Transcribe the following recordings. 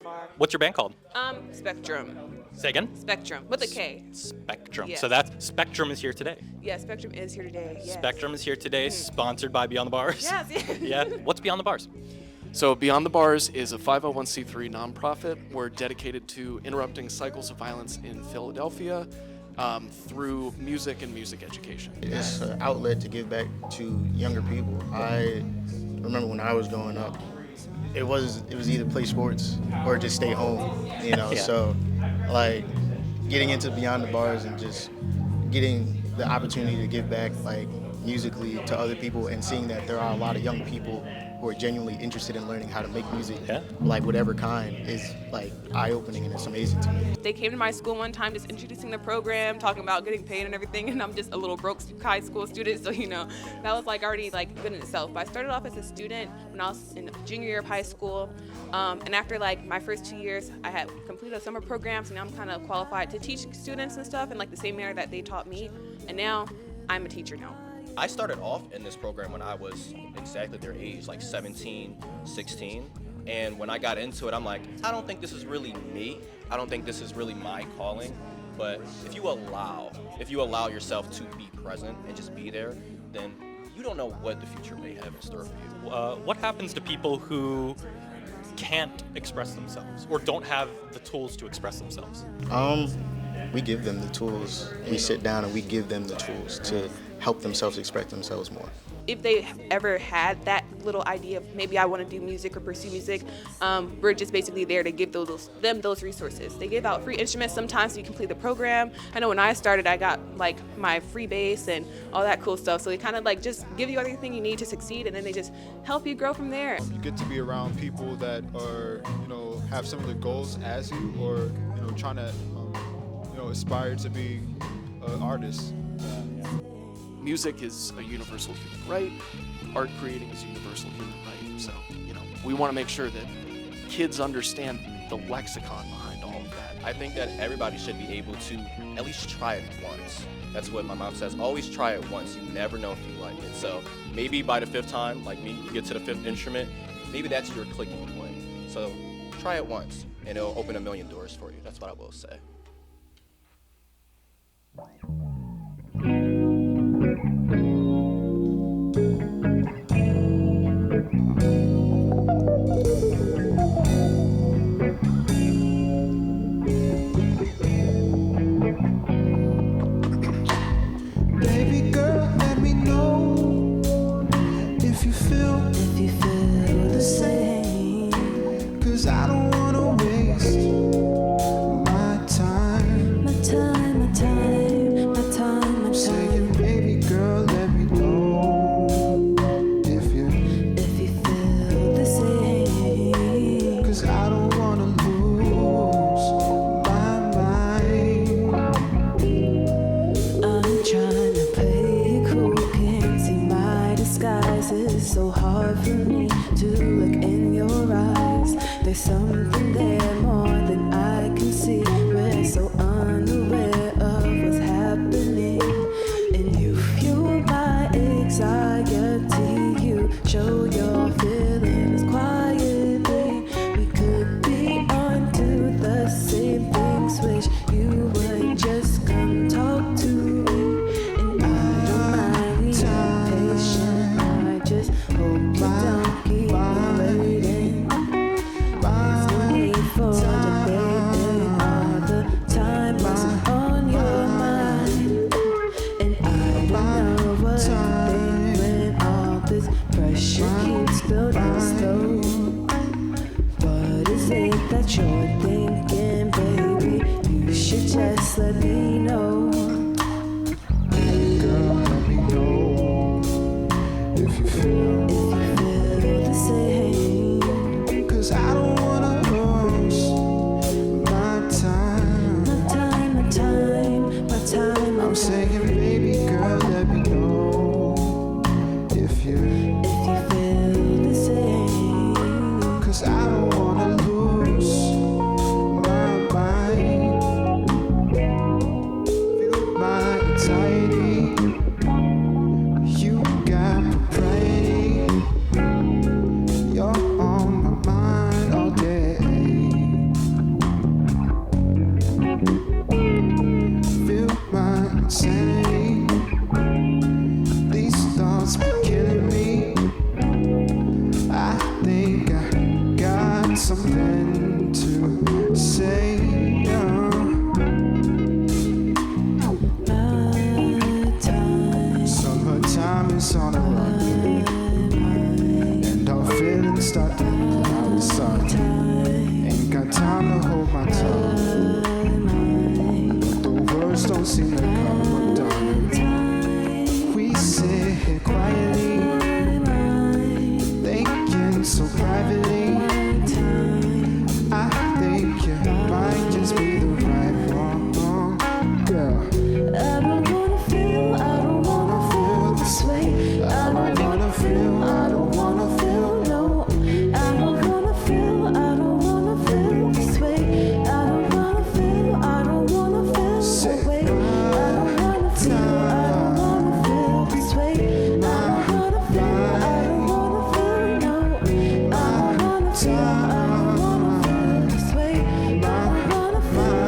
far. What's your band called? Spektrum. Say again? Spektrum with a K. Spektrum. Yes. So that's Spektrum is here today. Yeah, Spektrum is here today. Yes. Spektrum is here today, sponsored by Beyond the Bars. Yes. Yeah. What's Beyond the Bars? So Beyond the Bars is a 501c3 nonprofit. We're dedicated to interrupting cycles of violence in Philadelphia through music and music education. It's an outlet to give back to younger people. I remember when I was growing up, it was either play sports or just stay home, Yeah. So like getting into Beyond the Bars and just getting the opportunity to give back like musically to other people and seeing that there are a lot of young people who are genuinely interested in learning how to make music, like whatever kind, is like eye-opening, and it's amazing to me. They came to my school one time just introducing the program, talking about getting paid and everything, and I'm just a little broke high school student, so that was like already like good in itself. But I started off as a student when I was in junior year of high school, and after like my first 2 years, I had completed a summer program, so now I'm kind of qualified to teach students and stuff in like the same manner that they taught me, and now I'm a teacher now. I started off in this program when I was exactly their age, like 17, 16. And when I got into it, I'm like, I don't think this is really me. I don't think this is really my calling. But if you allow yourself to be present and just be there, then you don't know what the future may have in store for you. What happens to people who can't express themselves or don't have the tools to express themselves? We give them the tools. We sit down and we give them the tools to help themselves express themselves more. If they ever had that little idea of maybe I want to do music or pursue music, we're just basically there to give them those resources. They give out free instruments sometimes so you complete the program. I know when I started, I got like my free bass and all that cool stuff. So they kind of like just give you everything you need to succeed, and then they just help you grow from there. You get to be around people that are, have similar goals as you, or trying to, aspire to be an artist. Music is a universal human right. Art creating is a universal human right. So, we want to make sure that kids understand the lexicon behind all of that. I think that everybody should be able to at least try it once. That's what my mom says. Always try it once. You never know if you like it. So maybe by the fifth time, like me, you get to the fifth instrument, maybe that's your clicking point. So try it once, and it'll open a million doors for you. That's what I will say. Baby girl, let me know if you feel the same, 'cause I don't wanna waste my time. I'm saying, baby girl, let me know if you feel the same, 'cause I don't wanna lose my mind. I'm trying to play it cool, can't see my disguise. It's so hard for me to look in your eyes. There's something there more than I can see. We're so unaware of what's happening, and you fuel my anxiety. You show your feelings quietly. We could be onto the same things. Wish you would just come talk to me, and I don't mind being patient. I just hope you don't keep me waiting. There's no need for debating all the time. What's on your mind? And I don't know what to think when all this pressure keeps building slow. What is it that you're thinking, baby? You should just let me know. Girl, let me know if you feel The same. 'cause I don't wanna lose my time. My time. I'm saying, baby girl, let me know if you feel the same. 'cause I don't wanna lose my mind. find something to say. So her time is on a run, and our feelings start to cloud the sun. Ain't got time to hold my tongue, but the words don't seem to come undone. We sit here quietly, thinking so privately. I think you might just be the right one, girl. I don't wanna feel this way. I don't wanna feel no. I don't wanna feel this way. I don't wanna feel this way. I don't wanna feel this way. I don't wanna feel no. I don't wanna feel this way. I don't wanna feel no.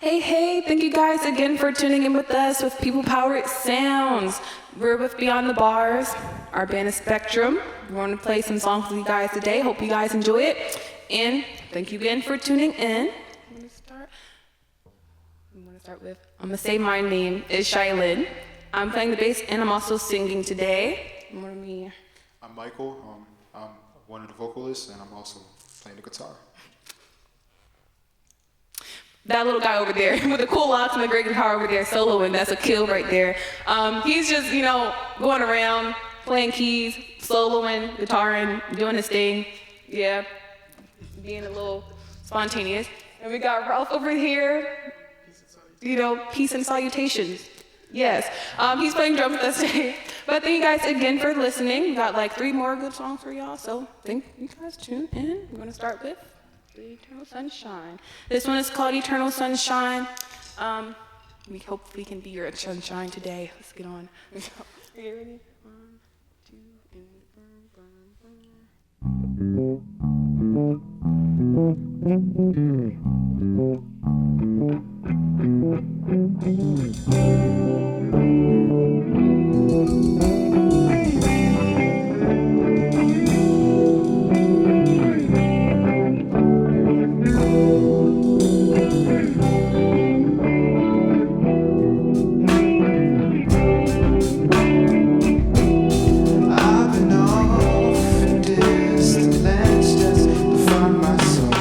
Hey, thank you guys again for tuning in with us with People Powered Sounds. We're with Beyond the Bars. Our band is Spektrum. We're going to play some songs with you guys today. Hope you guys enjoy it. And thank you again for tuning in. I'm going to start with, I'm going to say my name is Shailyn. I'm playing the bass and I'm also singing today. What are me? I'm Michael. I'm one of the vocalists, and I'm also playing the guitar. That little guy over there with the cool locks and the great guitar over there soloing, that's a kill right there. He's just, going around, playing keys, soloing, guitaring, doing his thing. Yeah, being a little spontaneous. And we got Ralph over here, peace and salutations. Yes, he's playing drums with us today. But thank you guys again for listening. We got like 3 more good songs for y'all, so thank you guys tune in. We're gonna start with Eternal Sunshine. This one is called Eternal Sunshine. We hope we can be your sunshine today. Let's get on. Are you ready? 1, 2, and I've been off in distant lands just to find myself.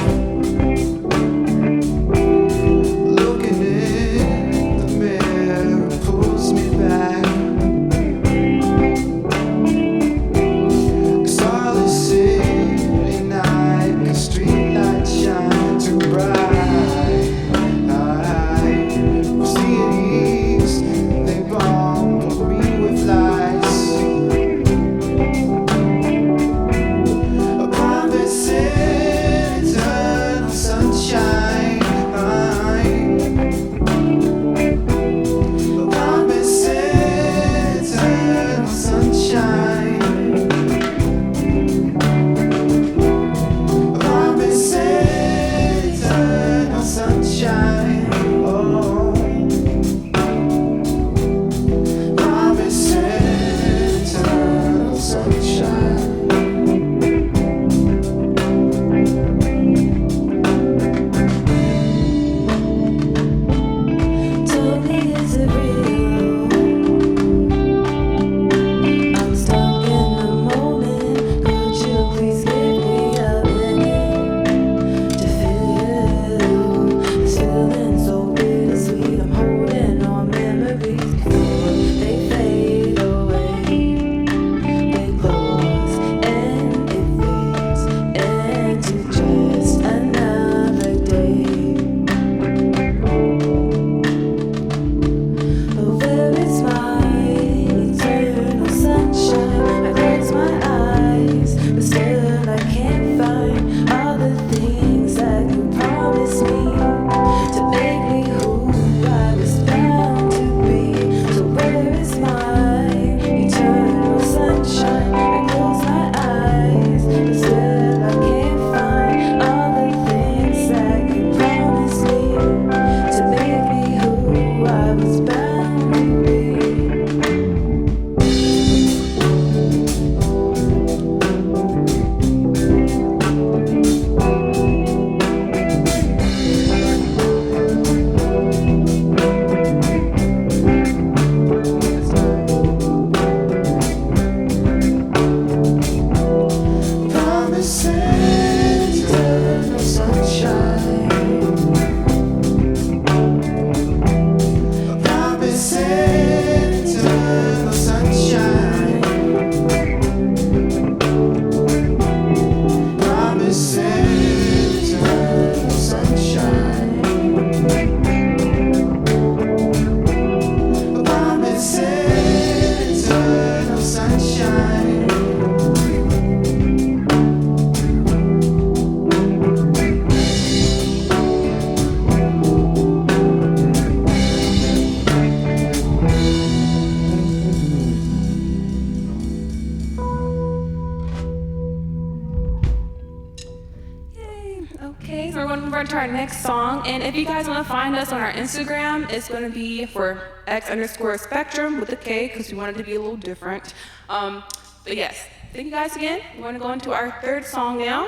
forward to our next song. And if you guys want to find us on our Instagram, it's going to be for X_Spektrum with a K because we wanted to be a little different. But yes, thank you guys again. We're going to go into our third song now.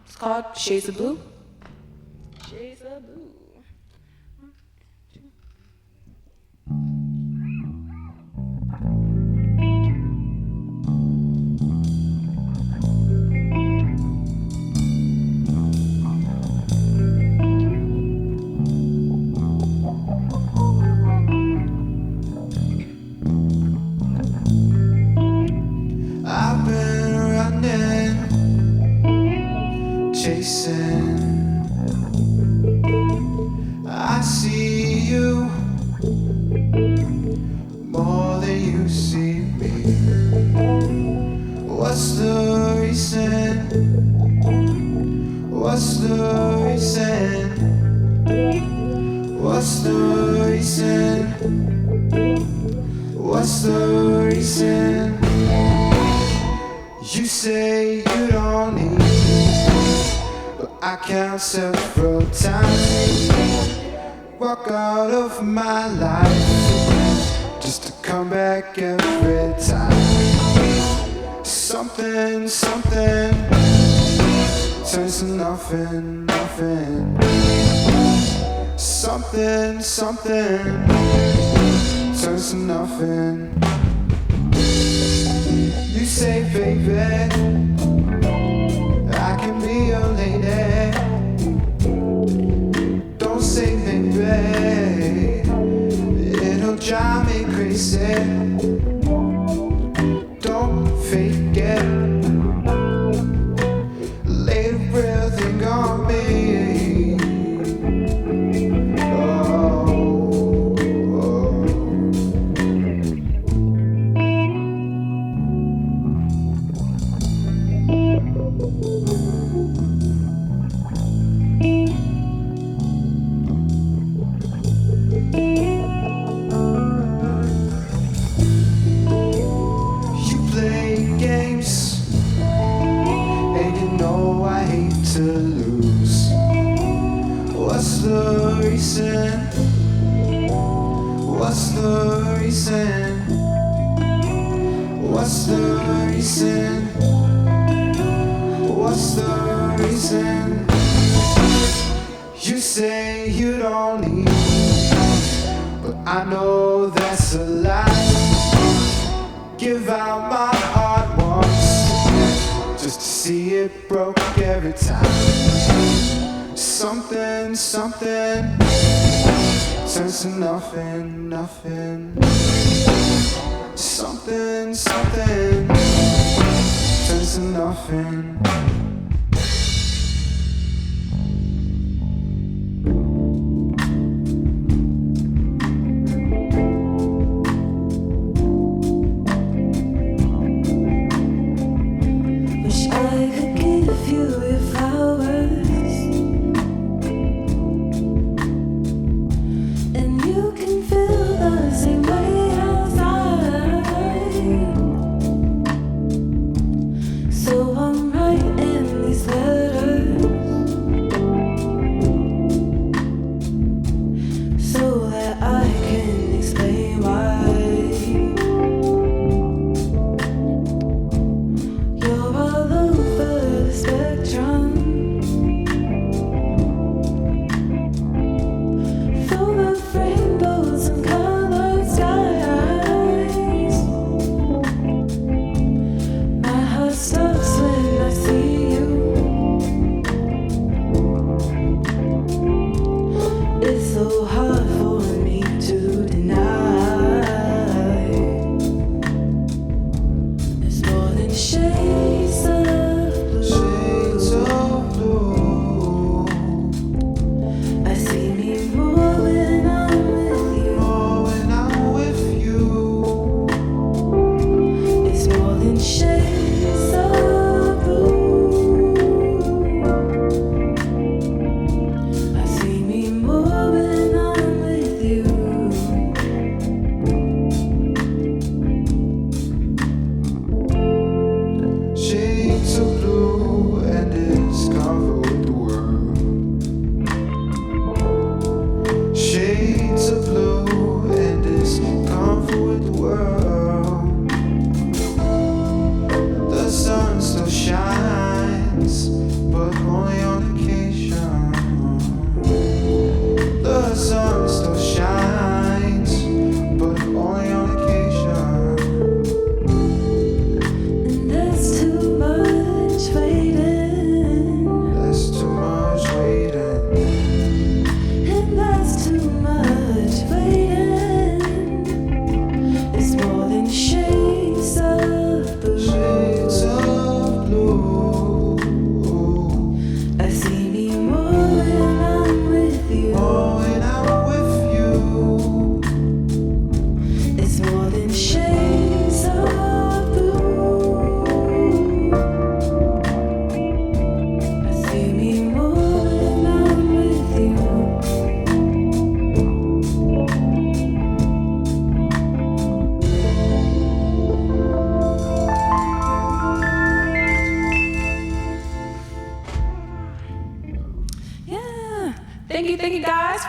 It's called Shades of Blue. Shades of Blue. I've been running, chasing. I see you more than you see me. What's the reason? What's the reason? What's the reason? What's the reason? You say you don't need me, but I count several times. Walk out of my life just to come back every time. Something turns to nothing. Something turns to nothing. You say, baby, I can be your lady. Don't say, baby, it'll drive me crazy. Don't fake it. Lay the real thing on me. To lose. What's the reason? What's the reason? What's the reason? What's the reason? You say you don't need me, but I know that's a lie. Give out my heart once just to see it broke every time. Something turns to nothing. Something turns to nothing.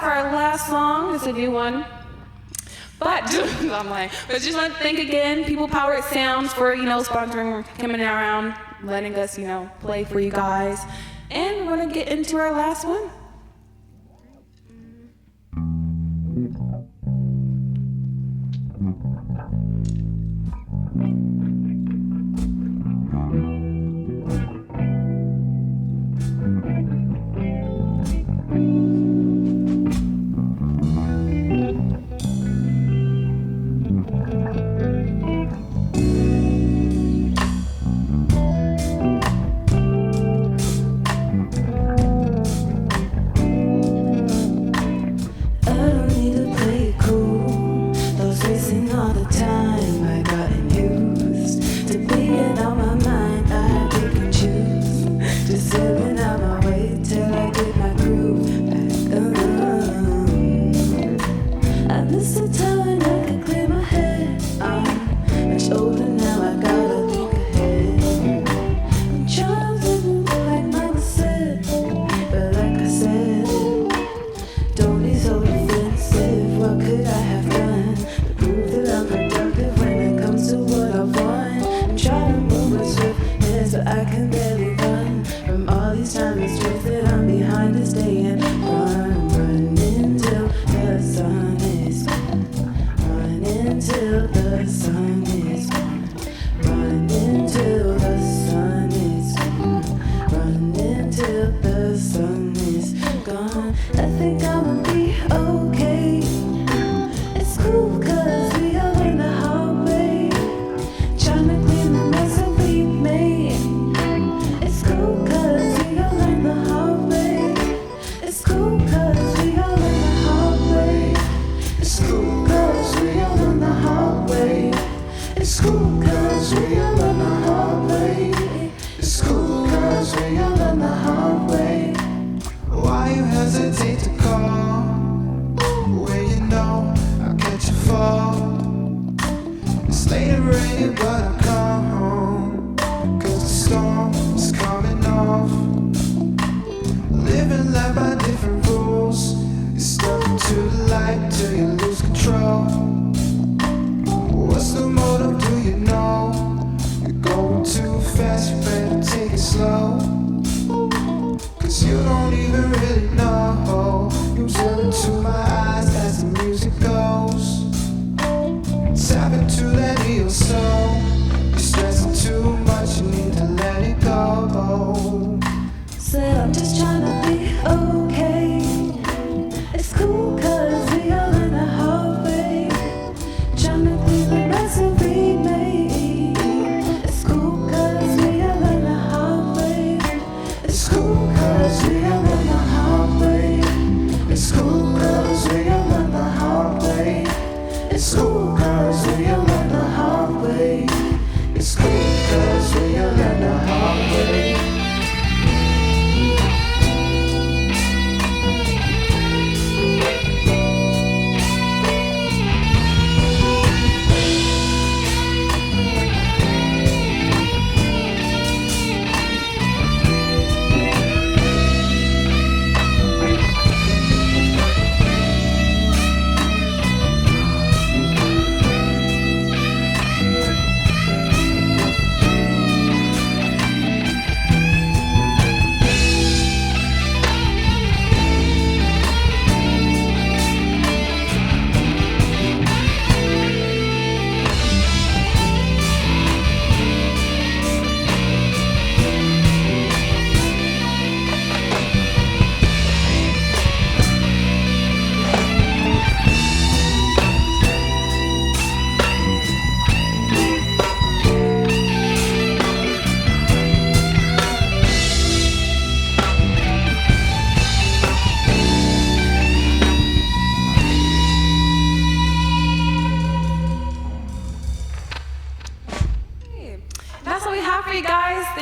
for our last song. It's a new one. But just want to thank again People Powered Sounds for, sponsoring, coming around, letting us, play for you guys. And we're going to get into our last one.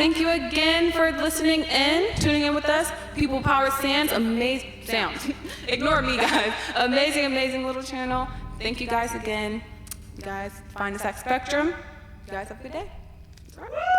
Thank you again for listening in, tuning in with us. People Power Sounds, amazing sounds. Ignore me, guys. Amazing, amazing little channel. Thank you guys again. You guys find us at Spektrum. You guys have a good day. All right.